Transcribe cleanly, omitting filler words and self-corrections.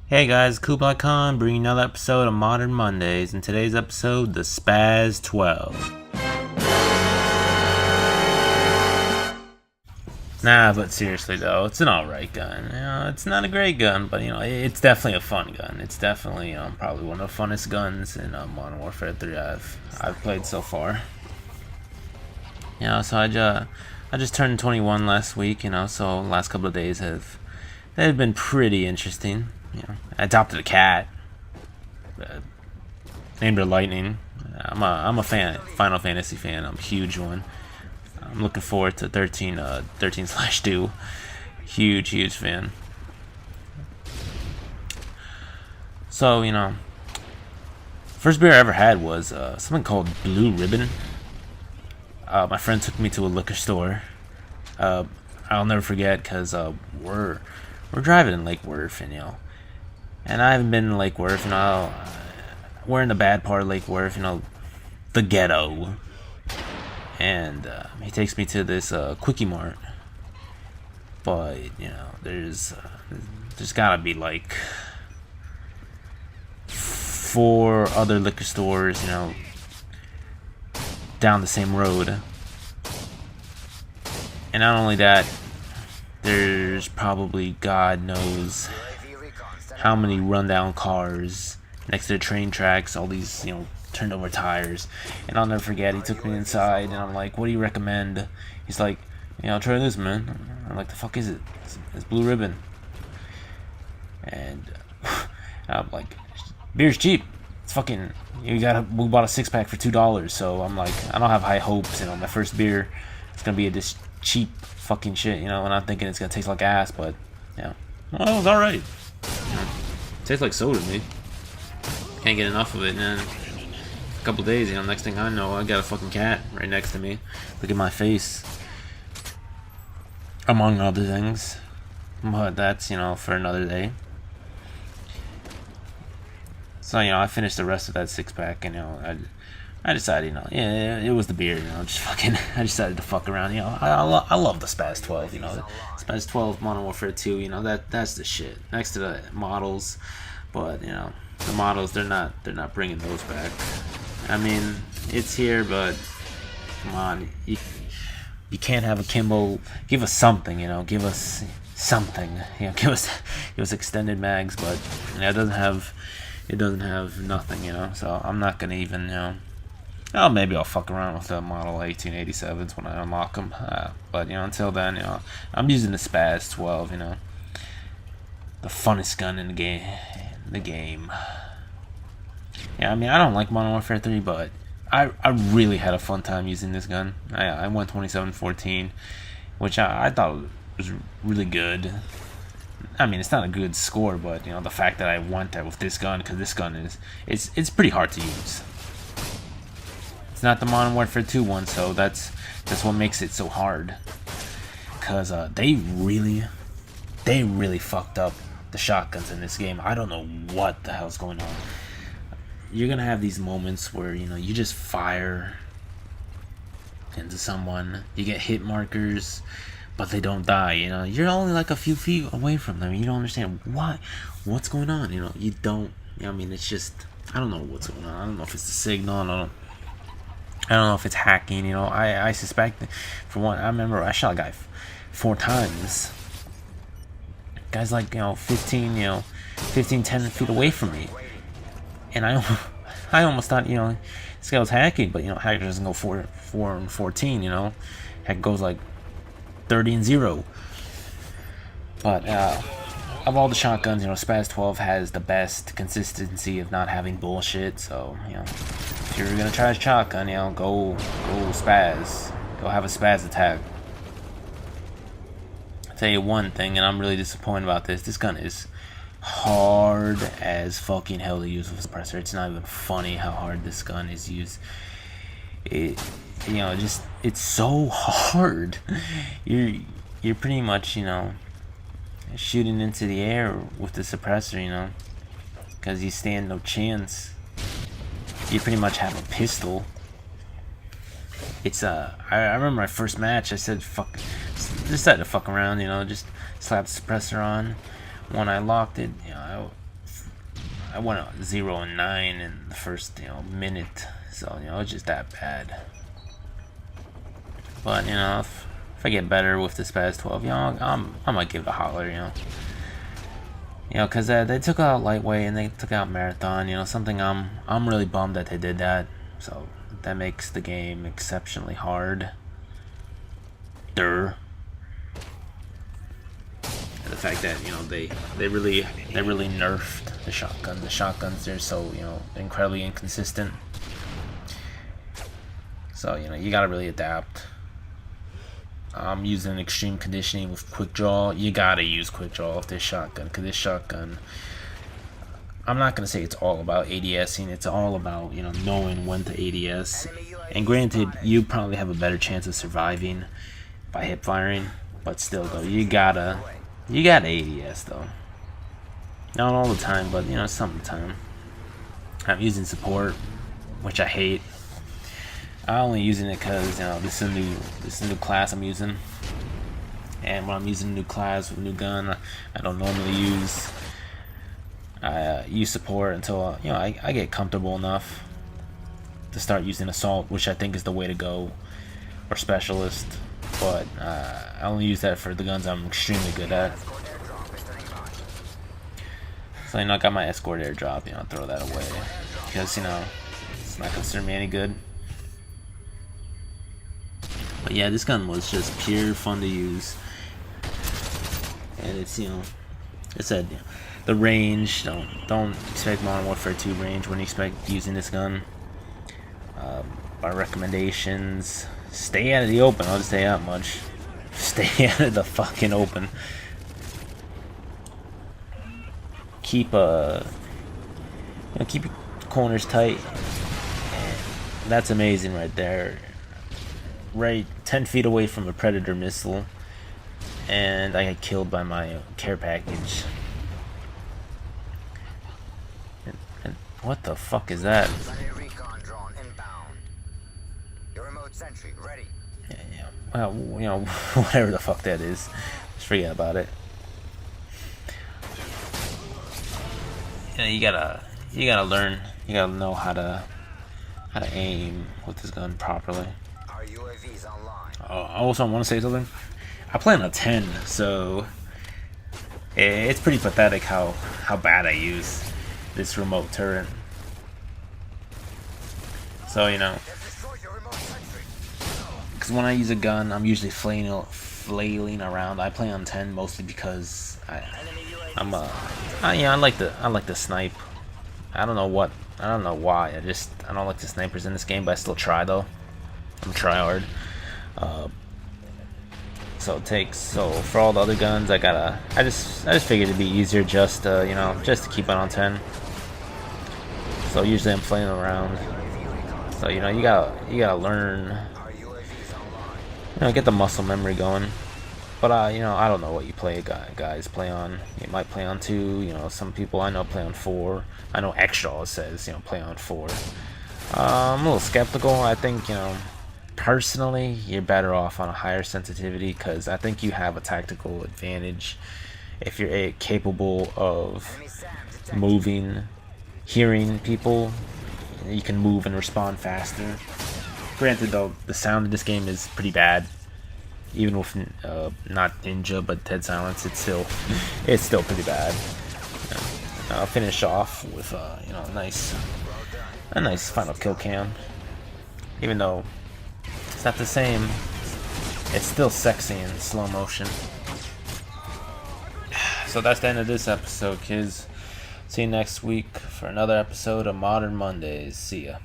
Hey guys, Kublai Khan bringing another episode of Modern Mondays. In today's episode, the Spaz 12. Nah, but seriously though, it's an alright gun. It's not a great gun, but it's definitely a fun gun. It's definitely probably one of the funnest guns in Modern Warfare 3 I've played so far. So I just turned 21 last week. So the last couple of days they've been pretty interesting. I adopted a cat. Named her Lightning. I'm a fan, Final Fantasy fan. I'm a huge one. I'm looking forward to 13/2. Huge fan. So first beer I ever had was something called Blue Ribbon. My friend took me to a liquor store. I'll never forget because we're driving in Lake Worth, and I haven't been in Lake Worth, we're in the bad part of Lake Worth, the ghetto. And he takes me to this Quickie Mart, but there's gotta be like 4 other liquor stores, down the same road. And not only that, there's probably God knows how many rundown cars next to the train tracks, all these turned over tires. And I'll never forget, he took me inside and I'm like, what do you recommend? He's like, try this, man. I'm like, the fuck is it? It's Blue Ribbon. And I'm like, beer's cheap. It's fucking, we bought a 6-pack for $2, so I'm like, I don't have high hopes. My first beer, it's gonna be this cheap fucking shit, and I'm thinking it's gonna taste like ass, but well, it was alright. Tastes like soda to me. Can't get enough of it, and then a couple days, next thing I know, I got a fucking cat right next to me. Look at my face, among other things. But that's for another day. So I finished the rest of that 6-pack, and I decided, yeah, it was the beer, just fucking, I decided to fuck around, I love the Spaz 12, Spaz 12 Modern Warfare 2, that's the shit. Next to the models, but the models, they're not bringing those back. I mean, it's here, but come on, you can't have a Kimbo. Give us something, give us something, give us extended mags, but it doesn't have nothing, so I'm not gonna even, maybe I'll fuck around with the Model 1887s when I unlock them, but until then, I'm using the Spaz 12, the funnest gun in the game. I mean, I don't like Modern Warfare 3, but I really had a fun time using this gun. I won 27-14, which I thought was really good. I mean, it's not a good score, but the fact that I won that with this gun, because this gun it's pretty hard to use. It's not the Modern Warfare 2 one, so that's what makes it so hard. Cause they really fucked up the shotguns in this game. I don't know what the hell's going on. You're gonna have these moments where you just fire into someone, you get hit markers, but they don't die. You're only like a few feet away from them. You don't understand what's going on. You don't. I mean, it's just, I don't know what's going on. I don't know if it's the signal. I don't know if it's hacking. I suspect. For one, I remember I shot a guy 4 times. Guy's like 15, 10 feet away from me, and I almost thought this guy was hacking, but hacker doesn't go 4 and 14. Hack goes like 30 and 0. But of all the shotguns, Spaz 12 has the best consistency of not having bullshit. So if you're gonna try a shotgun, go Spaz, go have a Spaz attack. I'll tell you one thing, and I'm really disappointed about this. This gun is hard as fucking hell to use with a suppressor. It's not even funny how hard this gun is used. It's so hard. You're pretty much shooting into the air with the suppressor, because you stand no chance. You pretty much have a pistol. It's I remember my first match. I said decided to fuck around, just slap the suppressor on. When I locked it, I went 0-9 in the first minute, so it's just that bad. But if I get better with the Spaz 12, I might give it a holler, because they took out lightweight and they took out marathon. Something I'm really bummed that they did that. So that makes the game exceptionally hard. The fact that they really nerfed the shotgun. The shotguns, they're so incredibly inconsistent. So you gotta really adapt. I'm using extreme conditioning with quick draw. You gotta use quick draw with this shotgun, because this shotgun, I'm not gonna say it's all about ADSing. It's all about knowing when to ADS. And granted, you probably have a better chance of surviving by hip firing, but still though, you gotta ADS though. Not all the time, but sometimes. I'm using support, which I hate. I'm only using it because this is a new class I'm using, and when I'm using a new class with a new gun, I don't normally use support until I get comfortable enough to start using assault, which I think is the way to go, or specialist. But I only use that for the guns I'm extremely good at. So I got my escort airdrop. Throw that away because it's not considered me any good. But yeah, this gun was just pure fun to use, and it's it said the range. Don't expect Modern Warfare 2 range when you expect using this gun. My recommendations: stay out of the open. I'll just say that much. Stay out of the fucking open. Keep keep your corners tight. And that's amazing right there. Right 10 feet away from a Predator missile, and I got killed by my care package. And what the fuck is that? Yeah. Well, whatever the fuck that is, just forget about it. You gotta learn. You gotta know how to aim with this gun properly. I also want to say something. I play on a 10, so it's pretty pathetic how bad I use this remote turret. So because when I use a gun, I'm usually flailing around. I play on 10 mostly because I like the snipe. I don't know why. I don't like the snipers in this game, but I still try though. I'm tryhard. So for all the other guns, I just figured it'd be easier just to keep it on 10. So usually I'm playing around. So you gotta learn, get the muscle memory going. But I don't know what you guys play on. You might play on 2. Some people I know play on 4. I know Extra says play on 4. I'm a little skeptical. I think personally, you're better off on a higher sensitivity, because I think you have a tactical advantage if you're capable of moving, hearing people. You can move and respond faster. Granted, though, the sound in this game is pretty bad. Even with not Ninja but Dead Silence, it's still pretty bad. I'll finish off with a nice final kill cam. Even though it's not the same, it's still sexy in slow motion. So that's the end of this episode, kids. See you next week for another episode of Modern Mondays. See ya.